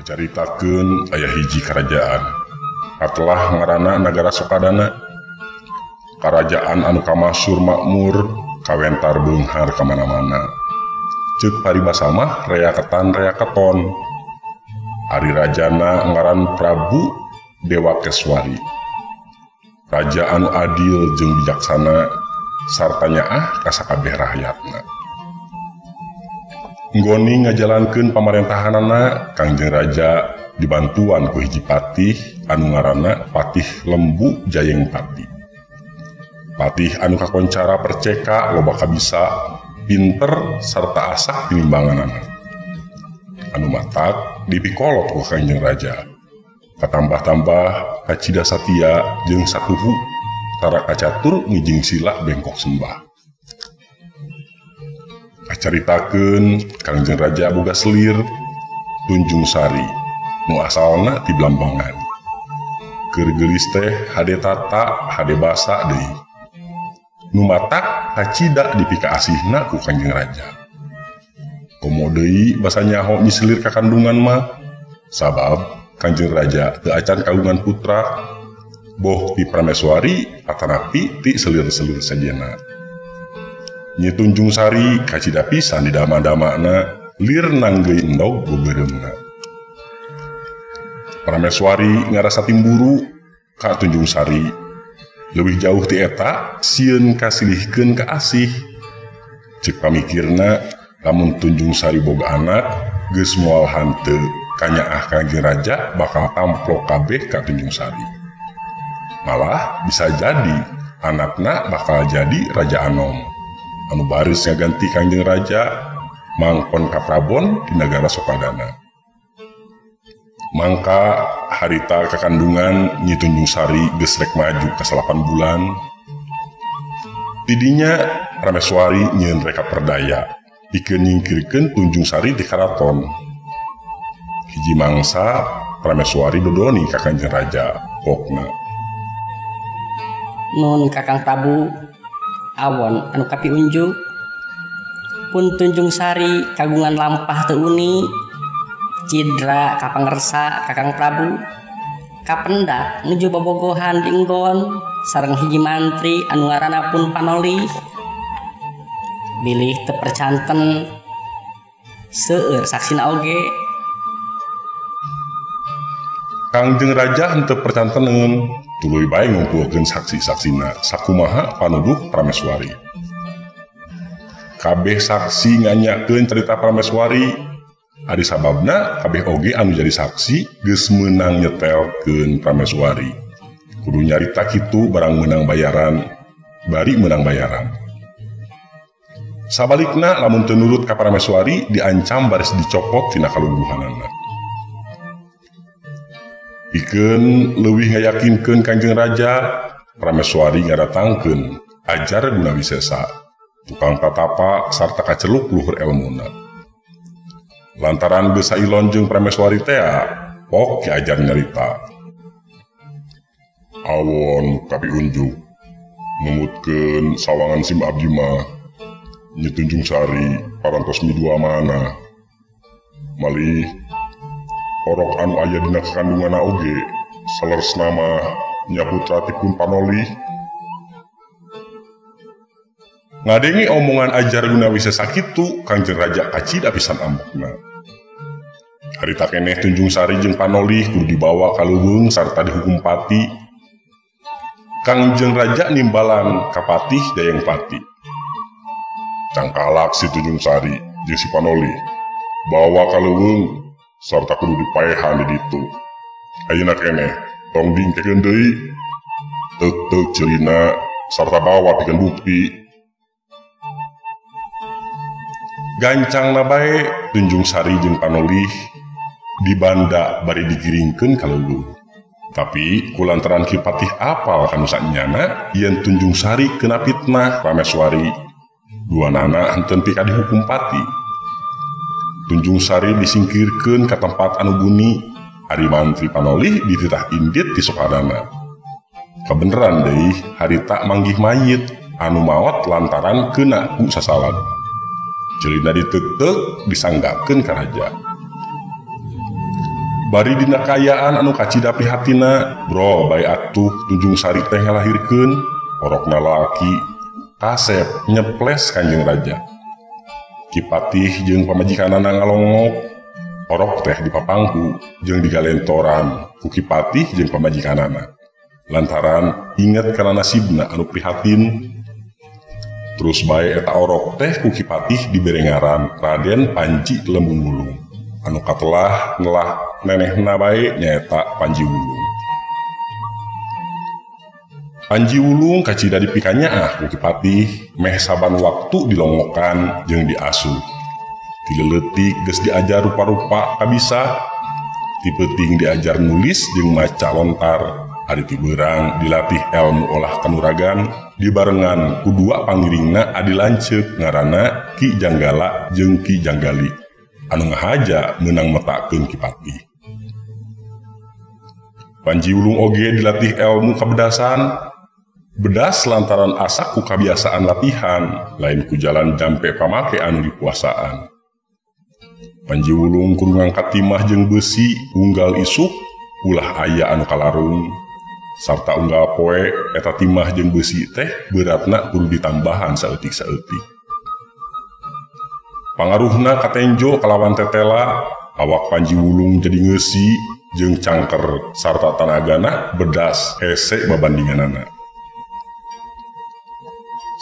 Kacaritakeun aya hiji kerajaan atulah ngaranna Nagara Sokadana. Kerajaan anu kamasyur makmur kawentar beunghar kamana-mana. Ceuk paribasa mah rea ketan rea keton. Ari rajana ngaran Prabu Dewa Keswari. Raja anu adil jeung bijaksana sarta nyaah ka sakabeh rakyatna. Nggoni ngajalankeun pamarentahanana, Kangjeng Raja dibantuan ku hiji patih anu ngaranna Patih Lembu Jayeng Pati. Patih anu kakoncara perceka, loba kabisa, pinter sarta asak tinimbanganana. Anu matak dipikolot ku Kangjeng Raja. Katambah-tambah kacida satia jeung sakuhu tara kacatur ngijing sila bengkok sembah. Kacaritakeun Kangjeng Raja boga selir Tunjung Sari nu asalna ti Blambangan. Keur geulis teh hade tata hade basa deui. Nu matak kacida dipika asihna ku Kangjeng Raja. Komo deui basa nyaho miselir ka kandungan mah sabab Kangjeng Raja teu acan kagungan putra boh ti Prameswari atanapi ti selir-selir sajena. Nyi Tunjung Sari kacida pisan di dama-damana lir nanggeuy endog geubeuremna. Prameswari ngarasa timburu ka Tunjung Sari. Leuwih jauh ti eta sieun kasilihkeun ka asih. Ceuk pamikirna lamun Tunjung Sari boga anak geus moal hanteu kanyaah Kangjeng Raja bakal amplok kabeh ka Tunjung Sari. Malah bisa jadi anakna bakal jadi Raja Anom anu baris ngaganti Kangjeng Raja mangkon kaprabon di Nagara Sokadana. Mangka harita kakandungan Nyi Tunjung Sari geus rek maju ka 8 bulan. Tidinya Prameswari nyieun reka perdaya pikeun nyingkirkeun Tunjung Sari di karaton. Hiji mangsa Prameswari dodoni ka Kangjeng Raja pokna. Nun Kakang Prabu awon anu kapiunjuk pun Tunjung Sari kagungan lampah teu uni cidra kapangersa Kakang Prabu kapendak nuju bobogohan di enggon sareng hiji mantri anu ngaranna pun Panoli bilih teu percanten seueur saksina oge. Kangjeng Raja henteu percanteneun tuluy bae ngumpulkeun saksi-saksina sakumaha panuduh Prameswari. Kabeh saksi nganyakeun cerita Prameswari. Ari sababna kabeh oge anu jadi saksi geus meunang nyetelkeun Prameswari. Kudu nyarita kitu barang meunang bayaran, bari meunang bayaran. Sabalikna lamun teu nurut ka Prameswari diancam baris dicopot tina kalungguhanana. Pikeun leuwih ngayakinkeun Kangjeng Raja, Prameswari ngadatangkeun Ajar Gunawisesa, tukang tatapa sarta kaceluk luhur elmuna. Lantaran geus sailon jeung Prameswari teh, pok Ki Ajar nyarita. Awon kapiunjuk, numutkeun sawangan sim abdi mah, Nyi Tunjung Sari parantos midua mana. Malih orok anu aya dina kandunganna oge saleresna mah nya putra ti Pun Panoli. Ngadengi omongan Ajar Gunawisesa kitu Kangjeng Raja kacida pisan ambekna. Harita keneh Tunjung Sari jeung Panoli kudu dibawa ka leuweung sarta dihukum pati. Kangjeng Raja nimbalan ka Patih Jayeng Pati. Cangkalak si Tunjung Sari jeung si Panoli bawa ka leuweung sarta kudu dipaehan di ditu. Ayeuna keneh tong dingkekeun deui teuk-teuk ceulina sarta bawa pikeun bukti. Gancangna bae Tunjung Sari jeung Panoli dibanda bari digiringkeun ka leuweung. Tapi kulantaran Ki Patih apal kanu sanyana yen Tunjung Sari kena fitnah Prameswari, duanana henteu pika dihukum pati. Tunjung Sari disingkirkeun ka tempat anu buni, ari mantri Panoli dititah indit di Sokadana. Kabeneran deui harita manggih mayit anu maot lantaran kena ku sasalad. Ceulina diteuk-teuk disanggakeun ka raja. Bari dina kayaan anu kacida prihatina, bro bae atuh Tunjung Sari teh ngalahirkeun orokna lalaki kasep nyeples Kanjeng Raja. Kipatih jeung pamajikanana ngalongok, orok teh dipapangku jeung digalentoran ku Kipatih jeung pamajikanana. Lantaran inget kana nasibna anu prihatin. Terus bae eta orok teh ku Kipatih dibere ngaran Raden Panji Lembung Wulung. Anu katelah ngelah nenehna bae nyaeta Panji Wulung. Panji Wulung kacida dipikanya ku Kipatih meh saban waktu dilongokan jeung diasuh. Tileletik geus diajar rupa-rupa kabisa, tipeting diajar nulis jeung maca lontar, ari ti beurang dilatih ilmu olah kanuragan dibarengan ku dua pangiringna adi lanceuk ngaranna Ki Janggala jeung Ki Janggali. Anu ngahaja meunang metakeun Kipatih. Panji Wulung oge dilatih ilmu kabedasan, bedas lantaran asak ku kabiasaan latihan, lain ku jalan jampe pamake anu dipuasaan. Panji Wulung kudu ngangkat timah jeung besi unggal isuk, ulah aya anu kalarung, sarta unggal poe eta timah jeung besi teh beratna kudu ditambahan saeutik-saeutik. Pangaruhna katenjo kalawan tetela, awak Panji Wulung jadi ngeusi jeung cangker sarta tanagana bedas hese babandinganana.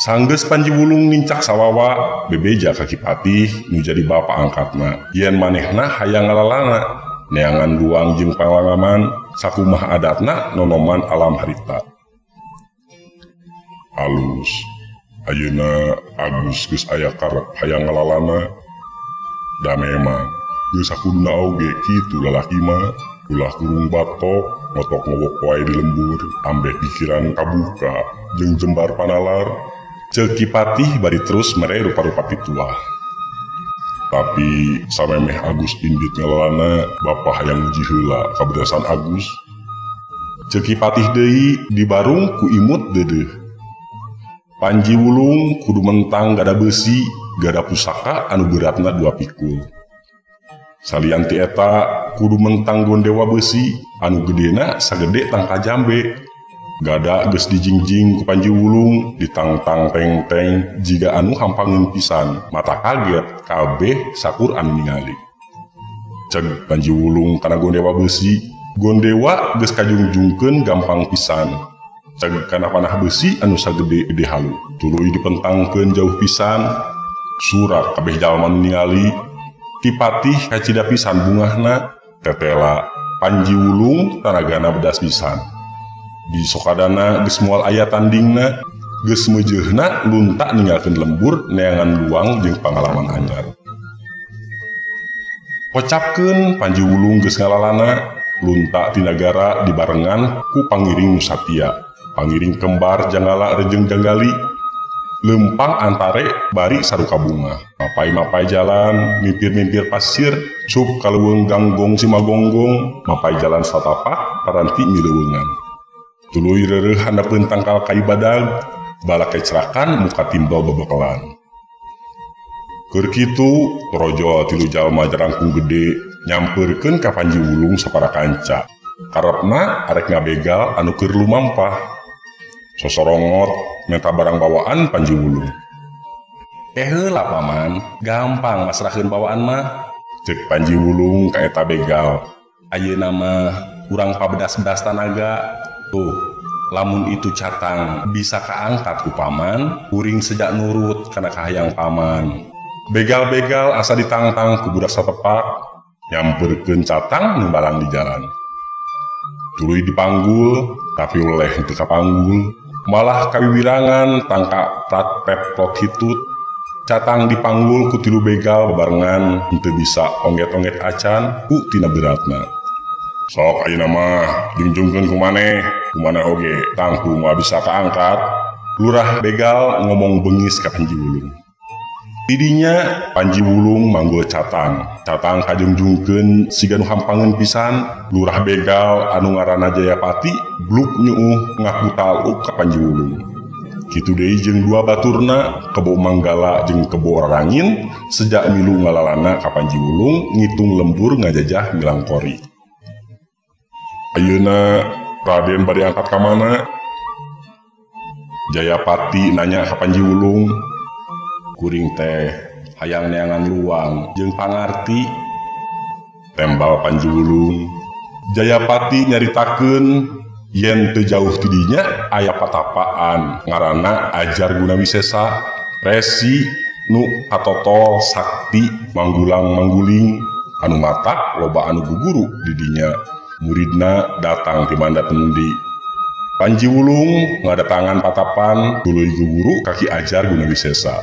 Sanggeus Panji Wulung nincak sawawa bebeja ka Kipatih nu jadi bapa angkatna, yen manehna hayang ngalalana neangan luang jeung pangalaman sakumah adatna nonoman alam harita. Alus ayeuna Agus geus aya karep hayang ngalalana, da memang geus sakuduna oge kitu lalaki mah, ulah kurung batok ngotok ngowok wae di lembur, ambeh pikiran kabuka jeung jembar panalar. Ceuk Kipatih bari terus mere rupa-rupa pituah. Tapi samemeh Agus indit ngalalana, bapa hayang uji heula kabedasan Agus. Ceuk Kipatih deui dibarung ku imut deudeuh. Panji Wulung kudu mentang gada besi, gada pusaka anu beratna 2 pikul. Salian ti eta kudu mentang gondewa besi anu gedena sagede tangka jambe. Gada geus dijingjing ku Panji Wulung ditangtang teng-teng jiga anu hampangeun pisan, mata kaget kabeh sakur anu ningali. Ceuk Panji Wulung kana gondewa besi, gondewa geus kajungjungkeun gampang pisan. Ceuk kana panah besi anu sagede-gede halu, tuluy dipentangkeun jauh pisan. Surak kabeh jalma anu ningali, Kipatih kacida pisan bungahna, tetela Panji Wulung tanagana bedas pisan. Di sokadana geus moal aya tandingna, geus meujeuhna lunta ninggalkeun lembur neangan luang jeung pangalaman anyar. Pocapkeun Panji Wulung geus ngalalana, lunta ti nagara dibarengan ku pangiring nu satia, pangiring kembar Janggala Rejeng Janggali. Lempang antare bari saruka bunga, mapai-mapai jalan, mimpir-mimpir pasir, sup kaleuweung ganggong simagonggong, mapai jalan satapak paranti mileuweungan. Tuluy reureuh handapeun tangkal kai badag, balak kecerakan muka timbal bebekelan. Keur kitu, Torojo 3 jalma jarangkung gede nyampeurkeun ka Panji Wulung sapara kanca. Karepna arek ngabegal anu keur lumampah. Sosorongot minta barang bawaan Panji Wulung. Heula paman, gampang masrahkeun bawaan mah. Ceuk Panji Wulung ka eta begal. Ayeuna mah urang pabedas-bedas tanaga. Tuh, lamun itu catang bisa kaangkat ku paman, kuring sejak nurut kana kahayang paman. Begal-begal asa ditangtang ku budak satepak, nyampeurkeun catang nimbalan di jalan. Tuluy dipanggul, tapi oleh teu kapanggul, malah kawiwirangan tangka prat-pet plot hitut. Catang dipanggul ku 3 begal bebarengan, henteu bisa ongget-ongget acan ku tina beratna. Sok ayeuna mah jungjungkeun kumaneh oge tangku moal bisa kaangkat. Lurah begal ngomong bengis ka Panji Wulung. Tidinya Panji Wulung manggul catang kajungjungkeun siga nu hampangeun pisan. Lurah begal anu ngaranna Jayapati bluk nyuuh ngaku taluk ka Panji Wulung. Kitu deui jeung 2 baturna, Kebo Manggala jeung Kebo Rarangin, sejak milu ngalalana ka Panji Wulung ngitung lembur ngajajah milang kori. Ayeuna Raden bade angkat ka mana? Jayapati nanya ka Panji Wulung. Kuring teh hayang neangan luang jeung pangarti. Tembal Panji Wulung. Jayapati nyaritakeun yen teu jauh ti dinya aya patapaan ngaranna Ajar Gunawisesa, resi nu katotol sakti manggulang-mangguling anu matak loba anu guguru di dinya. Muridna datang ti manda tendi. Panji Wulung ngadatangan patapan tuluy guguru kaki Ajar Gunawisesa.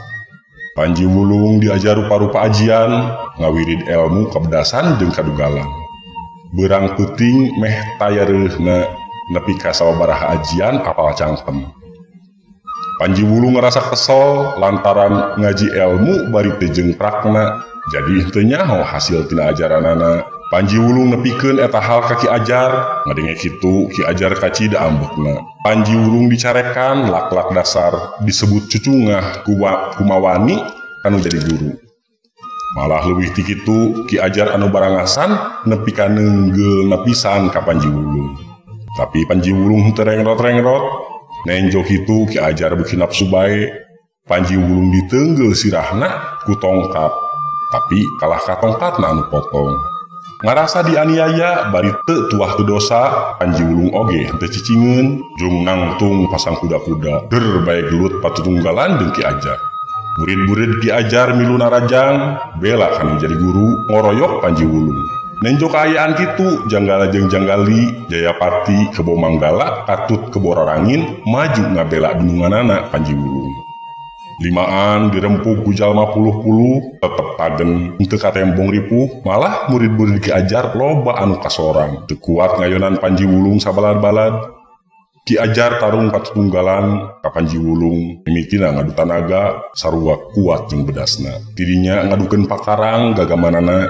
Panji Wulung diajar rupa-rupa ajian, ngawirid ilmu kabedasan jeung kadugalan. Beurang peuting meh tayareuhna nepi ka sababaraha ajian apal cangkem. Panji Wulung ngerasa kesel lantaran ngaji ilmu bari teu jengprakna, jadi teu nyaho hasil tina ajaranana. Panji Wulung nepikeun eta hal ka Ki Ajar, ngadenge kitu Ki Ajar kacida ambekna. Panji Wulung dicarekan lak-lak dasar disebut cucungah kumawani anu jadi guru. Malah leuwih ti kitu Ki Ajar anu barangasan nepi ka neunggeulna pisan ka Panji Wulung. Tapi Panji Wulung teu rengrot-rengrot, nenjo kitu Ki Ajar beuki nafsu bae. Panji Wulung diteunggel sirahna ku tongkat, tapi kalah ka tongkatna anu potong. Ngarasa dianiaya bari teu tuah teu dosa, Panji Wulung oge henteu cicingeun jeung nangtung pasang kuda-kuda ger bae gelut patutunggalan jeung Ki Ajar. Murid-murid Ki Ajar milu narajang bela kanu jadi guru ngoroyok Panji Wulung. Nenjo kaayaan kitu Janggala jeung Janggali, Jayapati kebo Manggala katut kebo Rarangin maju ngabela dununganana Panji Wulung. Limaan dirempuk ku jalma puluh-puluh tetep tagen henteu katembong ripuh, malah murid-murid Ki Ajar loba anu kasorang teu kuat ngayonan Panji Wulung sabalad-balad. Ki Ajar tarung patunggalan ka Panji Wulung, mimitina ngadu tanaga sarua kuat jeung bedasna. Tidinya ngadukeun pakarang gagamanana.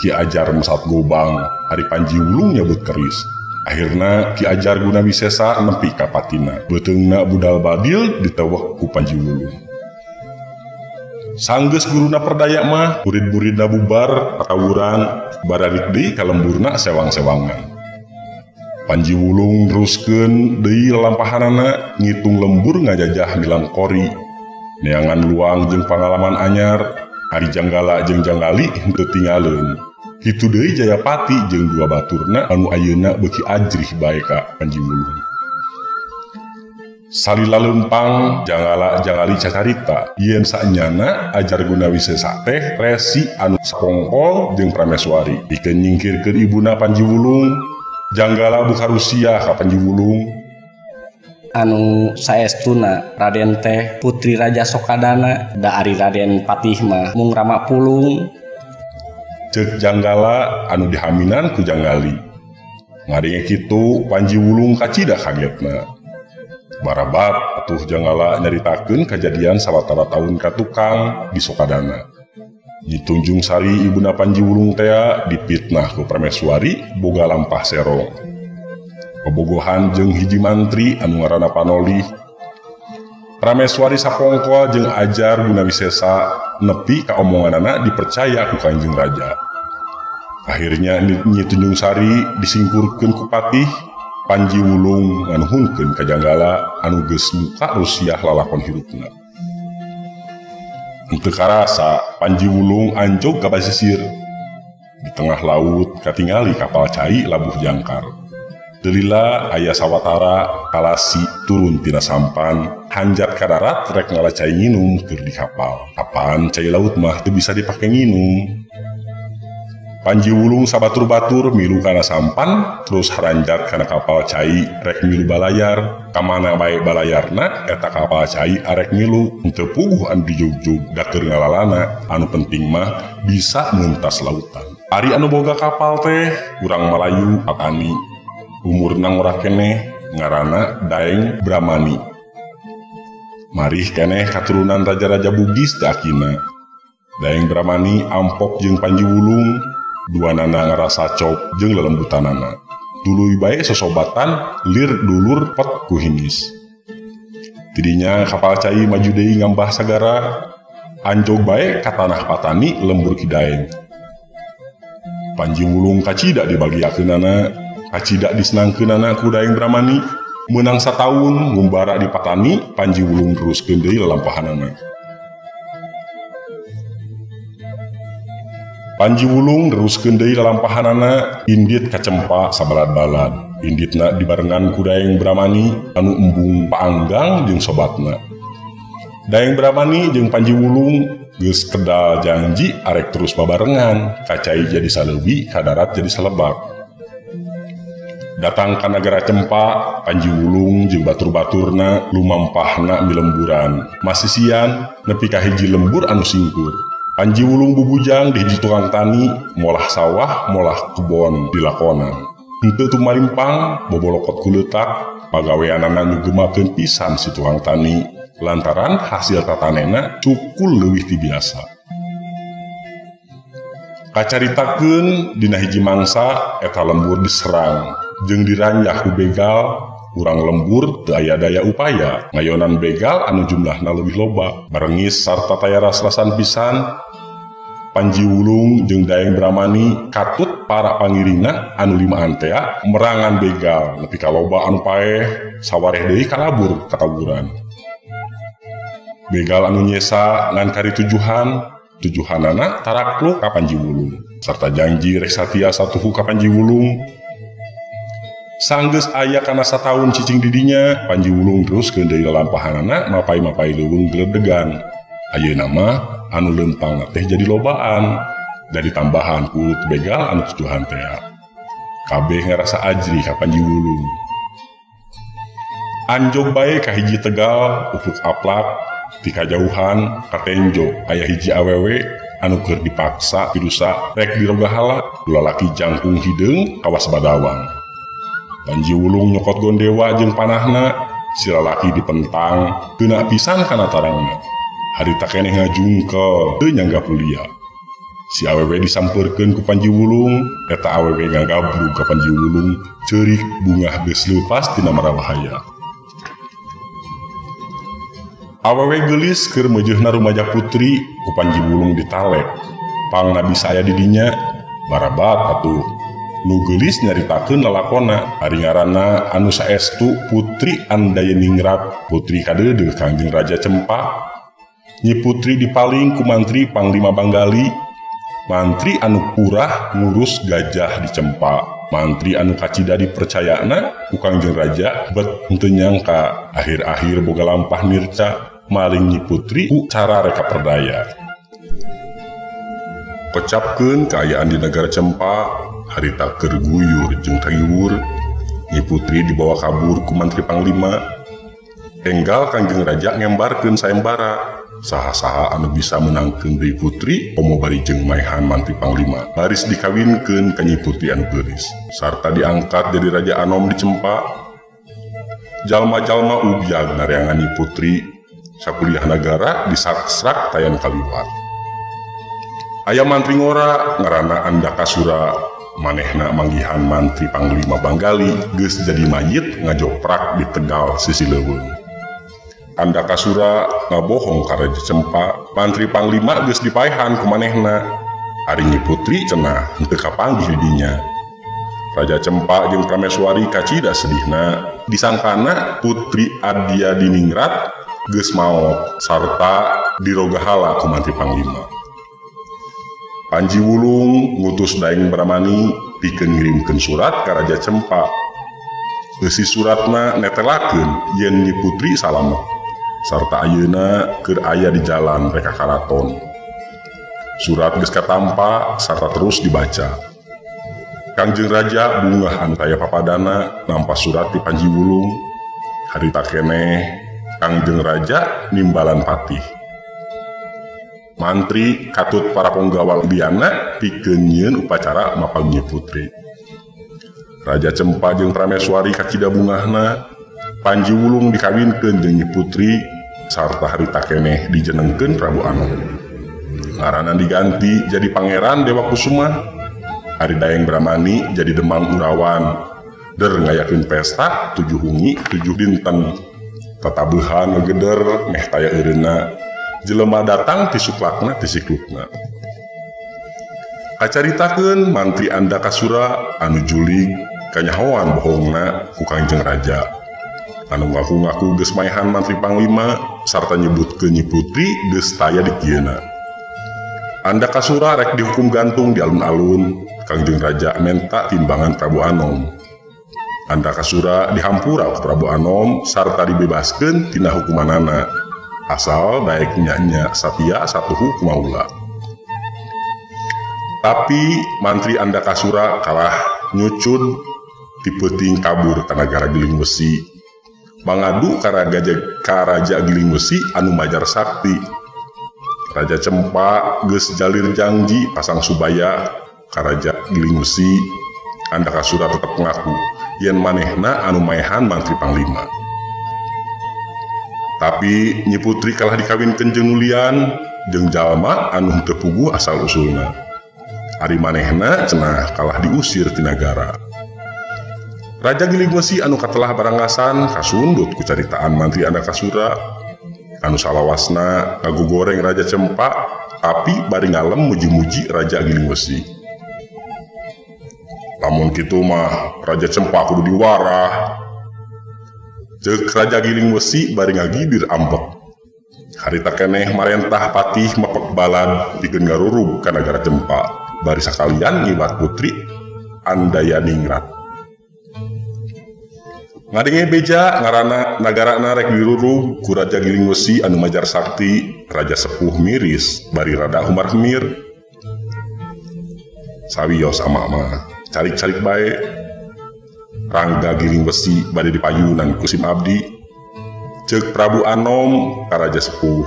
Ki Ajar mesat gobang, hari Panji Wulung nyebut keris. Akhirna Ki Ajar Gunawisesa nepi ka patina. Beuteungna budal badil ditewek ku Panji Wulung. Sanggeus guruna perdaya mah, murid-muridna bubar patawuran, bararik deui ka lemburna sewang-sewangan. Panji Wulung neruskeun deui lalampahanana ngitung lembur ngajajah milang kori. Neangan luang jeung pangalaman anyar, Ari Janggala jeung Janggali henteu tinggalin. Kitu deui Jayapati jeung dua baturna anu ayeuna beuki ajrih bae ka Panji Wulung. Salila leumpang Janggala Janggali cacarita yen saenyana Ajar Gunawisesa teh resi anu sapongkol jeung prameswari. Pikeun nyingkirkeun ibuna Panji Wulung, Janggala buka rusia ka Panji Wulung. Anu saestuna Raden teh putri Raja Sokadana, da ari Raden Patih mah mung Rama Pulung. Ceuk Janggala anu dihaminan ku Janggali. Ngadenge kitu Panji Wulung kacida kagetna. Barabat atuh Janggala nyaritakeun kajadian sawatara taun ka tukang di Sokadana. Nyi Tunjung Sari ibuna Panji Wulung tea dipitnah ku prameswari boga lampah serong. Pebogohan jeung hiji mantri anu ngaranna Panolih. Prameswari sapongkol jeung Ajar Gunawisesa nepi ka omonganana dipercaya ku Kanjeng Raja. Akhirnya Nyi Tunjung Sari disingkurkeun ku Patih. Panji Wulung nganuhunkeun ka Janggala anu geus muka rusiah lalakon hirupna. Henteu karasa Panji Wulung anjog ka basisir. Di tengah laut katingali kapal cai labuh jangkar. Delila aya sawatara kalasi turun tina sampan, hanjat ka darat rek ngala cai nginum keur di kapal. Apaan cai laut mah teu bisa dipake nginum. Panji Wulung sabatur-batur milu kana sampan, terus haranjat kana kapal cai rek milu balayar. Kamana bae balayarna eta kapal cai arek milu, henteu puguh anu dijugjug da keur ngalalana, anu penting mah bisa meuntas lautan. Ari anu boga kapal teh urang Malayu Patani. Umurna ngora keneh ngaranna Daeng Bramani. Marih keneh katurunan raja-raja Bugis teh akina. Daeng Bramani ampok jeung Panji Wulung, duanana ngarasa cop jeung lelembutanana. Tuluy bae sosobatan lir dulur pet ku hingis. Tidinya kapal cai maju deui ngambah sagara, anjog bae ka tanah Patani lembur Ki Daeng. Panji Wulung kacida dibagiakeunana, Kacida disenangkeunana ku Daeng Bramani menang sataun ngumbara di Patani. Panji Wulung teruskeun deui lalampahanana. Panji Wulung teruskeun deui lalampahanana indit ka Cempa sabalad-balad. Inditna dibarengan ku Daeng Bramani anu embung paanggang jeung sobatna. Daeng Bramani jeung Panji Wulung geus kedal janji arek terus babarengan, kacai jadi saleubi, kadarat jadi salebak. Datang ka nagara Cempa, Panji Wulung jeung batur-baturna lumampahna milemburan. Masisian nepi ka hiji lembur anu singkur. Panji Wulung bubujang di hiji tukang tani, molah sawah, molah kebon dilakonan. Henteu tumarimpang bobolokot kuletak, pagaweanana nyugemakeun pisan si tukang tani, lantaran hasil tatanena cukul leuwih ti biasa. Kacaritakeun dina hiji mangsa eta lembur diserang jeung diranjah ku begal. Urang lembur teu aya daya upaya ngayonan begal anu jumlahna leuwih loba. Barengis sarta taya ras-rasan pisan, Panji Wulung jeung Daeng Bramani katut para pangiringna anu limaan teh merangan begal nepi ka loba anu paeh sawareh deui kalabur ka taburan. Begal anu nyesa ngan kari tujuhanana tarakluk ka Panji Wulung sarta janji rek satia satuhu ka Panji Wulung. Sanggeus aya kana sataun cicing didinya, Panji Wulung teruskeun deui lalampahanana mapai-mapai leuweung geledegan. Ayeuna mah anu leumpang teh jadi lobaan, dari tambahan ku begal anu tujuhan teh. Kabeh ngarasa ajri ka Panji Wulung. Anjog bae ka hiji tegal upuk aplak ti kajauhan katenjo aya hiji awewe anu keur dipaksa pidusa rek dirogahala lalaki jangkung hideung kawas badawang. Panji Wulung nyokot gondewa jeung panahna, si lalaki dipentang keuna pisan kana tarangna. Harita keneh ngajungkel teu nyangga pulia. Si awewe disampeurkeun ku Panji Wulung, eta awewe ngagabrug ka Panji Wulung ceurik bungah geus leupas tina marabahaya. Awewe geulis keur meujeuhna rumaja putri ku Panji Wulung ditalek. Pangna bisa aya di dinya barabat atuh. Nu geulis nyaritakeun lalakonna ari ngaranna anu saestu Putri Andayeningrat, putri kadeudeuh Kangjeng Raja Cempa. Nyi putri dipaling ku mantri Panglima Banggali, mantri anu kurah ngurus gajah di Cempa. Mantri anu kacida dipercayana ku Kangjeng Raja bet henteu nyangka akhir-akhir boga lampah nirca maling Nyi putri ku cara reka perdaya. Pecapkeun kaayaan di negara Cempa, harita keur guyur jeung tariwur. Nyi putri dibawa kabur ku mantri Panglima. Enggal Kangjeng Raja ngembarkeun sayembara. Saha-saha anu bisa menangkeun deui putri komo bari jeung maehan mantri Panglima baris dikawinkeun ka Nyi putri anu geulis sarta diangkat jadi Raja Anom di Cempa. Jalma-jalma ubiag nareangan Nyi putri sakuliah nagara disaksrak tayan kaliwat. Aya mantri ngora ngaranna Andakasura, manehna manggihan mantri Panglima Banggali geus jadi mayit ngajoprak di Tegal sisi leuweung. Andakasura ngabohong ka Raja Cempa, mantri Panglima geus dipaehan ku manehna. Ari Nyi putri cenah henteu kapanggih di dinya. Raja Cempa jeung Prameswari kacida sedihna disangkana Putri Adyadiningrat geus maot sarta dirogahala ku mantri Panglima. Panji Wulung ngutus Daeng Bramani pikeun ngirimkeun surat ka Raja Cempa. Eusi suratna netelakeun yen Nyi putri salamet sarta ayeuna keur aya di jalan reka karaton. Surat geus katampa sarta terus dibaca. Kangjeng Raja bungah anu aya papadana nampa surat ti Panji Wulung. Harita keneh Kangjeng Raja nimbalan patih. Mantri katut para penggawa liana pikeun nyieun upacara mapag Nyi putri. Raja Cempa jeung Prameswari kacida bungahna. Panji Wulung dikawinkeun jeung Nyi putri sarta harita keneh dijenengkeun Prabu Anom. Ngaranna diganti jadi Pangeran Dewa Kusuma. Ari Daeng Bramani jadi Demang Urawan. Der ngayakeun pesta 7 hungi 7 dinten. Tatabuhan ngegeder meh taya eureunna. Jelema datang ti suklakna ti siklukna. Kacaritakeun mantri Andakasura anu julig kanyahoan bohongna ku Kangjeng Raja. Anu ngaku-ngaku geus maehan mantri panglima sarta nyebut ke Nyi Putri geus taya di kieuna. Andakasura rek dihukum gantung di alun-alun. Kangjeng Raja menta timbangan Prabu Anom. Andakasura dihampura ke Prabu Anom sarta dibebaskeun tina hukumanana. Asal daek nya satia satuhu kumaula. Tapi mantri Andakasura kalah nyucud ti peuting kabur ka nagara Giling Besi. Mangadu ka Raja Giling Besi anu majar sakti. Raja Cempa geus jalir janji pasang subaya ka Raja Giling Besi. Andakasura tetep ngaku yen manehna anu maehan mantri panglima. Tapi Nyi Putri kalah dikawinkeun jeung nulian jeung jalma anu teu puguh asal usulna. Ari manehna cenah kalah diusir ti nagara. Raja Giling Besi anu katelah barangasan kasundut ku caritaan mantri Andakasura. Anu salawasna ngagugoreng Raja Cempa tapi bari ngalem muji-muji Raja Giling Besi. Lamun kitu mah Raja Cempa kudu diwarah. Ceuk Raja Giling Besi bari ngagidir ambek. Harita keneh marentah patih mepek balad pikeun garurug ka nagara Cempa. Bari sakalian nyiwat putri Andayaningrat. Ngadenge beja ngaranna nagarana rek dirurug ku Raja Giling Besi anu majar sakti. Raja Sepuh miris bari rada humar-humir. Sawios ama mah carik-carik bae. Rangga Giling Besi bade dipayunan ku sim abdi. Ceuk Prabu Anom ka Raja Sepuh.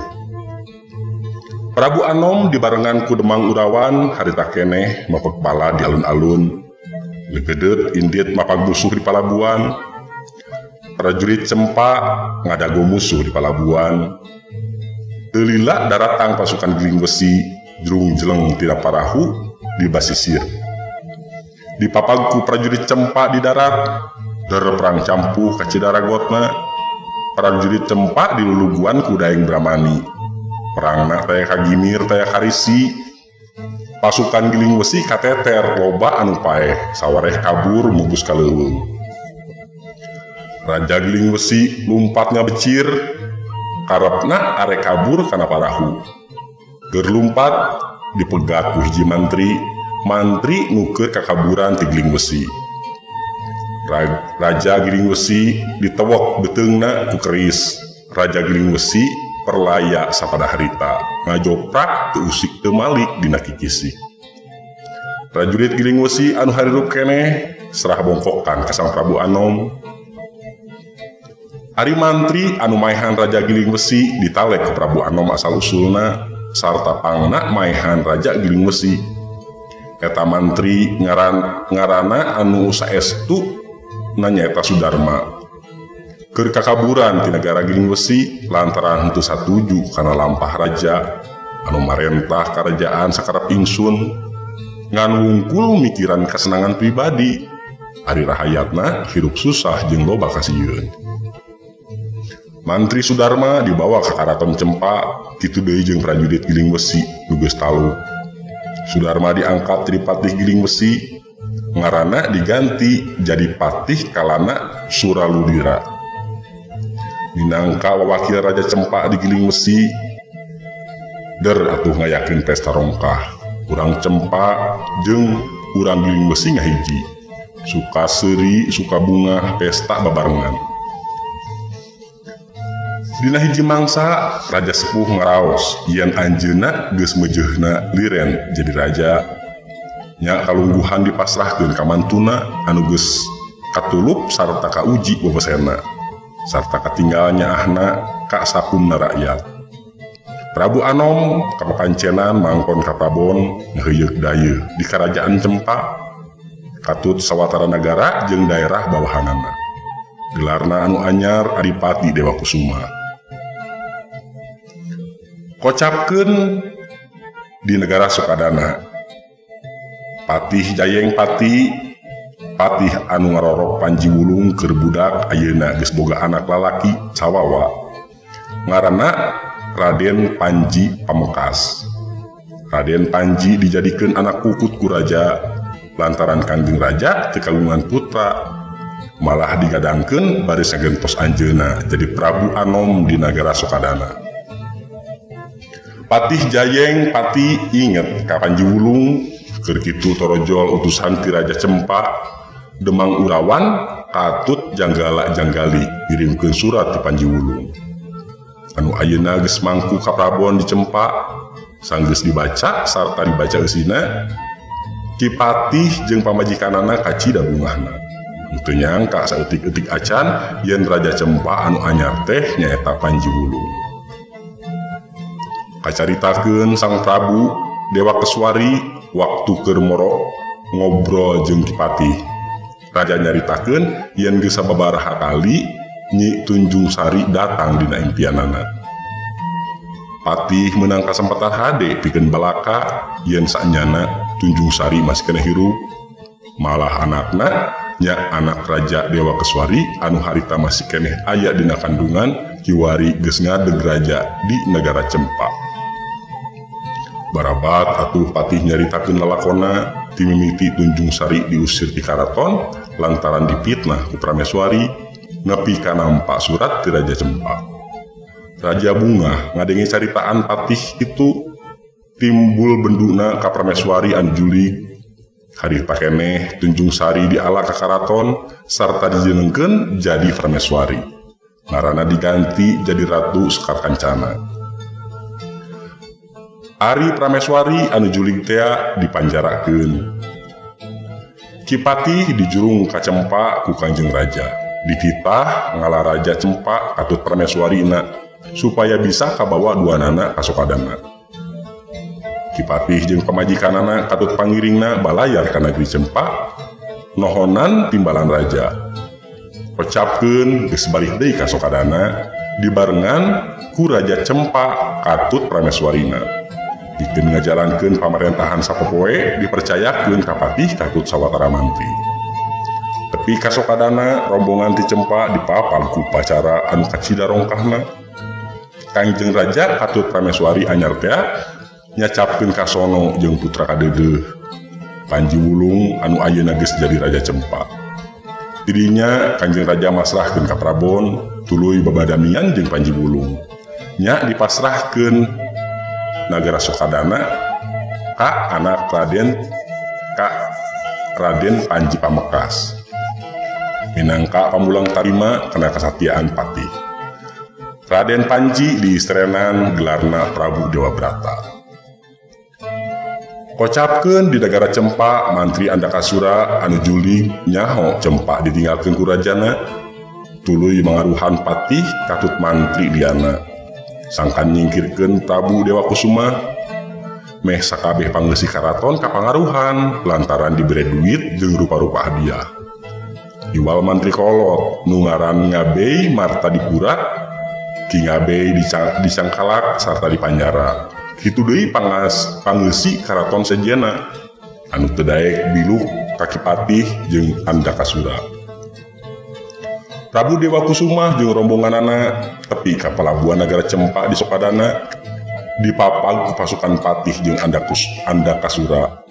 Prabu Anom dibarengan ku Demang Urawan harita keneh mapek bala di alun-alun. Legedet indit mapag musuh di palabuhan. Prajurit Cempa ngadago musuh di palabuhan. Teu lila daratang pasukan Giling Besi jrung jeleng tina parahu di basisir. Dipapag ku prajurit Cempa di darat, der perang campuh ka Cidaragotna. Prajurit Cempa diluluguan ku Daeng Bramani. Perangna taya kagimir taya karisi. Pasukan Giling Besi kateter loba anu paeh sawareh kabur mugus ka leuweung. Raja Giling Besi lumpatnya becir, karepna arek kabur kana parahu. Keur lumpat dipegat ku hiji mantri nuker kakaburan ti Giling Besi. Raja Giling Besi ditewok beteungna ku keris. Raja Giling Besi perlaya sapada harita ngajoprak teu usik teu malik dina kikisi. Prajurit Giling Besi anu harirup keneh serah bongkokan ka Sang Prabu Anom. Ari mantri anu maehan Raja Giling Besi ditalek ke Prabu Anom asal usulna sarta pangna maehan Raja Giling Besi. Eta mantri ngarana anu saestu nyaeta Sudarma. Keur kakaburan ti nagara Giling Besi lantaran henteu satuju kana lampah raja anu marentah karajaan sakarep ingsun ngan wungkul mikiran kasenangan pribadi. Ari rahayatna hirup susah jeung loba kasieun. Mantri Sudarma dibawa ka karaton Cempa kitu deui jeung prajurit Giling Besi nu geus taluk. Sudarma diangkat jadi patih Giling Besi, ngaranna diganti jadi patih kalana Suraludira. Minangka wawakil Raja Cempa di Giling Besi, der atuh ngayakeun pesta rongkah. Urang Cempa jeung urang Giling Besi ngahiji. Suka seuri, suka bunga, pesta babarengan. Dina hiji mangsa, Raja Sepuh ngaraos yen anjeunna geus meujeuhna liren jadi raja. Nya kalungguhan dipasrahkeun ka mantuna anu geus katulup sarta kauji bobosena. Sarta katinggalnya ahna ka sakumna rakyat. Prabu Anom kapakancenan mangkon ka Prabon ngeheuyeuk dayeuh di Karajaan Cempa katut sawatara nagara jeung daerah bawahanana. Gelarna anu anyar Adipati Dewa Kusuma. Kocapkeun di negara Sukadana. Patih Jayeng Patih anu ngarorok Panji Wulung keur budak ayeuna geus boga anak lalaki cawawa. Ngaranna Raden Panji Pamekas. Raden Panji dijadikeun anak pukut ku raja lantaran Kangjeng Raja teu kagungan putra, malah digadangkeun baris ngagentos anjeunna jadi Prabu Anom di nagara Sokadana. Patih Jayeng pati inget ka Panji Wulung keur kitu torojol utusan ti Raja Cempa Demang Urawan katut janggala janggali ngirimkeun surat ti Panji Wulung. Anu ayeuna geus mangku ka Prabon di Cempa sanggeus dibaca sarta dibaca eusina, Ki Patih jeung pamajikanana kacida bungahna. Teu nyangka saeutik-eutik acan yen Raja Cempa anu anyar teh nyaeta Panji Wulung. Kacaritakeun Sang Prabu Dewa Keswari waktu keur moro ngobrol jeung Ki Patih. Raja nyaritakeun yen geus sababaraha kali Nyi Tunjung Sari datang dina impianana. Patih meunang kasempatan hade pikeun balaka yen saenyana Tunjung Sari masih kena hirup. Malah anakna nya anak Raja Dewa Keswari anu harita masih keneh aya dina kandungan Ki Wari geus ngadeg raja di negara Cempa. Barabat atuh Patih nyaritakeun lalakonna ti mimiti Tunjung Sari diusir ti karaton lantaran dipitnah ku Prameswari nepi ka nampa surat ti Raja Cempa. Raja bungah ngadengi caritaan Patih itu timbul benduna ka Prameswari anu julig. Harita keneh Tunjung Sari diala ka karaton sarta dijenengkeun jadi Prameswari. Ngaranna diganti jadi Ratu Sekar Kancana. Ari Prameswari anu julig teh dipanjarakeun. Ki Patih dijurung ka Cempa ku Kangjeng Raja. Dititah ngala Raja Cempa katut Prameswarina supaya bisa kabawa duanana ka Sokadana. Ki Patih jeung pamajikanana katut pangiringna balayar ka negeri Cempa nohonan timbalan raja. Ocapkeun geus balik deui ka Sokadana dibarengan ku Raja Cempa katut Prameswarina. Pikeun ngajalankeun pamarentahan sapopoe dipercayakeun ka Patih katut sawatara mantri. Tepi ka Sokadana rombongan ti Cempa dipapal ku upacara anu kacida rongkahna. Kangjeng Raja katut Prameswari anyar teh nyacapkeun ka sono jeung putra kadeudeuh Panji Wulung anu ayeuna geus jadi Raja Cempa. Didinya Kangjeng Raja masrahkeun ka Prabon tuluy babadamian jeung Panji Wulung. Nya dipasrahkeun nagara Sokadana ka anak Raden Panji Pamekas. Minangka pamulang tarima kana kasatiaan Patih. Raden Panji diistrenan gelarna Prabu Dewa Brata. Kocapkeun di negara Cempa mantri Andakasura anu julig nyaho Cempa ditinggalkeun ku rajana tuluy mangaruhan Patih katut mantri liana. Sangkan nyingkirkeun Prabu Dewa Kusuma meh sakabeh panggeusi karaton kapangaruhan lantaran dibere duit jeung rupa-rupa hadiah. Iwal mantri kolot nu ngaran Ngabei Marta Dipura, Ki Ngabei disangkalak sarta dipanjara. Kitu deui panggeusi karaton sejena anu teu daek biluk ka Ki Patih jeung Andakasura. Prabu Dewa Kusuma jeung rombonganana tepi ka pelabuhan nagara Cempa di Sokadana dipapag ku pasukan Patih jeung Andakasura.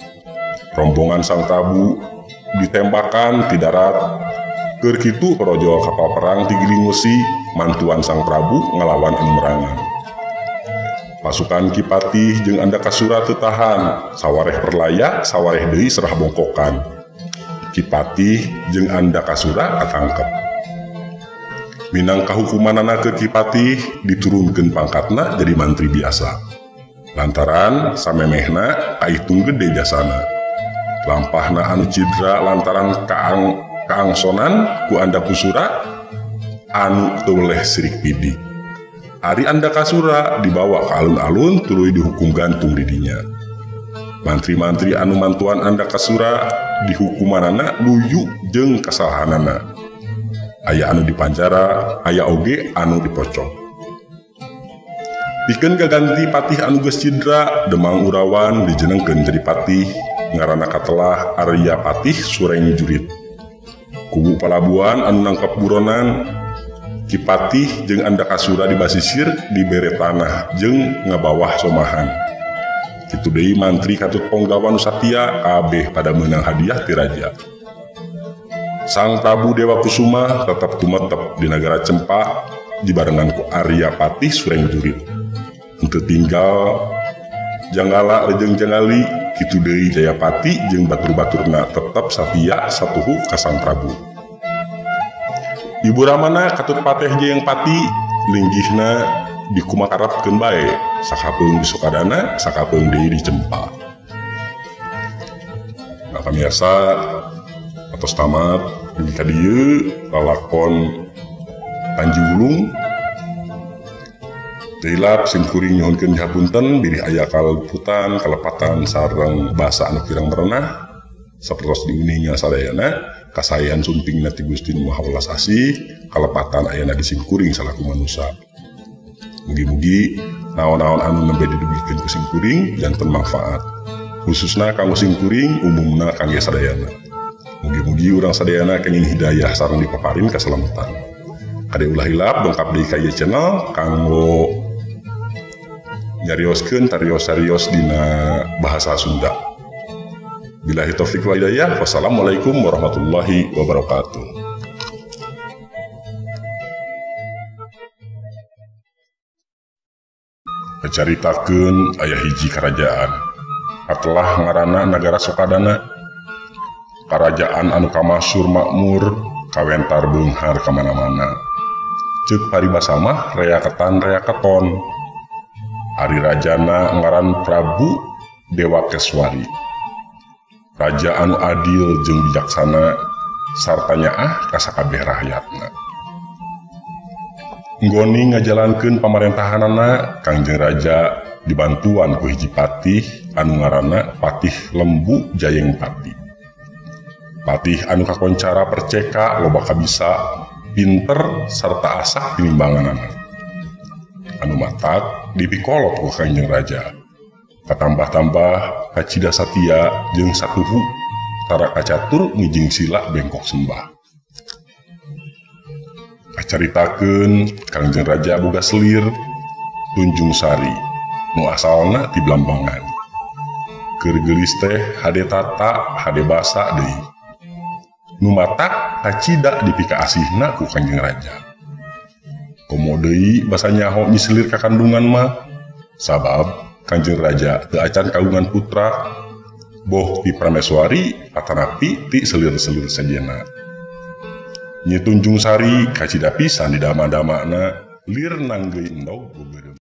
Rombongan Sang Prabu ditembakan ti darat. Keur kitu projol kapal perang ti Giling Wesi mantuan Sang Prabu ngalawan anu merangan. Pasukan Ki Patih jeung Andakasura teu tahan, sawareh perlaya sawareh deui serah bongkokan. Ki Patih jeung Andakasura katangkep. Minangka hukumanana ke Ki Patih diturunkeun pangkatna jadi mantri biasa. Lantaran samemehna kaitung gede jasana. Lampahna anu cidra lantaran kaangsonan ku Andakasura anu teu leh sirik pidi. Ari Andakasura dibawa ke alun-alun tuluy dihukum gantung di dinya. Mantri-mantri anu mantuan Andakasura dihukumanana luyu jeung kasalahanana. Aya anu dipanjara, aya oge anu dipocong. Pikeun gaganti Patih anu geus cidra, Demang Urawan dijenengkeun jadi Patih, ngaranna katelah Arya Patih Sureng Jurit. Kubu palabuhan anu nangkep buronan, Ki Patih jeung Andakasura di basisir dibere tanah jeung ngabawah somahan. Kitu deui mantri katut ponggawa nu satia kabeh pada meunang hadiah ti raja. Sang Prabu Dewa Kusuma tetap tumetep di negara Cempa dibarengan ku Arya Patih Sureng Jurit. Henteu tinggal janggala lejeng janggali kitu deui Jayapati jeung batur-baturna tetep satia satuhu ka Sang Prabu. Ibu Ramana katut pateh jeung pati linggihna dikumakarapkeun bae sakapeung di Sukadana sakapeung deui di Cempa. Nah pamirsa atos tamat di kadieu lalakon Tanjulung Teilap sim kuring nyuhunkeun dihapunten bilih aya kalputan kalepatan sareng basa anu kirang merenah sapertos diuninga sadayana kasaean sumpingna ti Gusti Nu Maha Welas Asih kalepatan ayana di sim kuring salaku manusa. Mugi-mugi naon-naon anu nembe didugikeun ku sim kuring janten manfaat khususna kanggo sim kuring umumna kangge sadayana. Mugi-mugi urang sadayana kenging hidayah sareng dipaparin kasalamatan. Kade ulah hilap dongkap deui ka ieu channel kanggo nyarioskeun tarios-tarios dina bahasa Sunda. Billahi taufiq wal hidayah. Wassalamualaikum warahmatullahi wabarakatuh. Caritakeun aya hiji kerajaan atelah ngaranna Nagara Sukadana. Kerajaan anu kamasur makmur kawentar beunghar ka mana-mana. Ceuk paribasa mah reaketan reaketon. Ari rajana ngaran Prabu Dewa Keswari. Raja anu adil jeung bijaksana sarta nyaah ka sakabeh rakyatna. Nggoni ngajalankeun pamarentahanana Kangjeng Raja dibantuan ku hiji patih anu ngaranna Patih Lembu Jayeng Pati. Patih anu kakoncara perceka loba kabisa, pinter sarta asak tinimbanganana. Anu matak dipikolot ku Kangjeng Raja. Katambah-tambah kacida satia jeung satuhu tara kacatur ngijing sila bengkok sembah. Kacaritakeun Kangjeng Raja boga selir Tunjung Sari nu asalna ti Blambangan. Keur geulis teh hade tata hade basa deui. Nu matak kacida dipika asihna ku Kangjeng Raja. Komo deui basa nyaho nyiselir ka kandungan mah sabab Kangjeng Raja teu acan kagungan putra boh ti Prameswari atanapi ti selir-selir sajena. Nyi Tunjung Sari kacida pisan di dama-damana lir nanggeui endog beubeureuh.